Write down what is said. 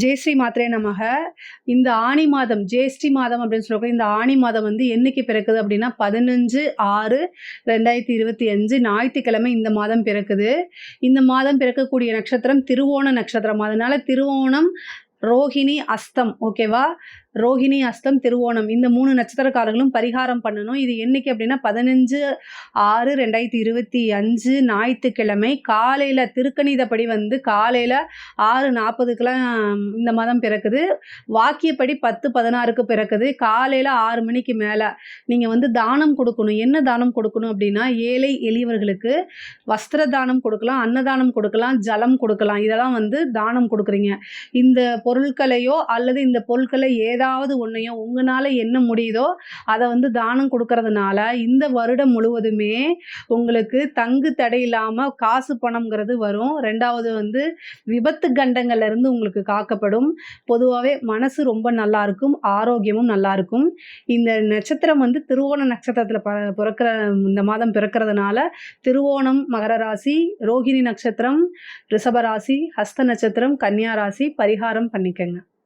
ஜெயஸ்ரீ மாத்ரே நமக. இந்த ஆனி மாதம் ஜேஷ்டி மாதம் அப்படின்னு சொல்லக்கூடிய இந்த ஆனி மாதம் வந்து என்னைக்கு பிறக்குது அப்படின்னா 15/6/2025 ஞாயிற்றுக்கிழமை இந்த மாதம் பிறக்குது. இந்த மாதம் பிறக்கக்கூடிய நட்சத்திரம் திருவோண நட்சத்திரம். அதனால திருவோணம், ரோஹிணி, அஸ்தம். ஓகேவா? ரோஹிணி, அஸ்தம், திருவோணம் இந்த 3 நட்சத்திரக்காரர்களும் பரிகாரம் பண்ணணும். இது என்னைக்கு அப்படின்னா 15/6/2025 ஞாயிற்றுக்கிழமை காலையில் திருக்கணிதப்படி வந்து காலையில் 6:40க்குலாம் இந்த மாதம் பிறக்குது. வாக்கியப்படி 10:16க்கு பிறக்குது. காலையில் 6 மணிக்கு மேலே நீங்கள் வந்து தானம் கொடுக்கணும். என்ன தானம் கொடுக்கணும் அப்படின்னா ஏழை எளியவர்களுக்கு வஸ்திர தானம் கொடுக்கலாம், அன்னதானம் கொடுக்கலாம், ஜலம் கொடுக்கலாம். இதெல்லாம் வந்து தானம் கொடுக்குறீங்க. இந்த பொருட்களையோ அல்லது இந்த பொருட்களை ஏதாவது ஒன்றையோ உங்களால் என்ன முடியுதோ அதை வந்து தானம் கொடுக்கறதுனால இந்த வருடம் முழுவதுமே உங்களுக்கு தங்கு தடை இல்லாமல் காசு பணம்ங்கிறது வரும். ரெண்டாவது வந்து விபத்து கண்டங்கள்லேருந்து உங்களுக்கு காக்கப்படும். பொதுவாகவே மனசு ரொம்ப நல்லா இருக்கும், ஆரோக்கியமும் நல்லா இருக்கும். இந்த நட்சத்திரம் வந்து திருவோண நட்சத்திரத்தில் பிறக்கிற இந்த மாதம் பிறக்கிறதுனால திருவோணம் மகர ராசி, ரோகிணி நட்சத்திரம் ரிஷபராசி, ஹஸ்த நட்சத்திரம் கன்னியா ராசி பரிகாரம் பண்ணிக்கங்க.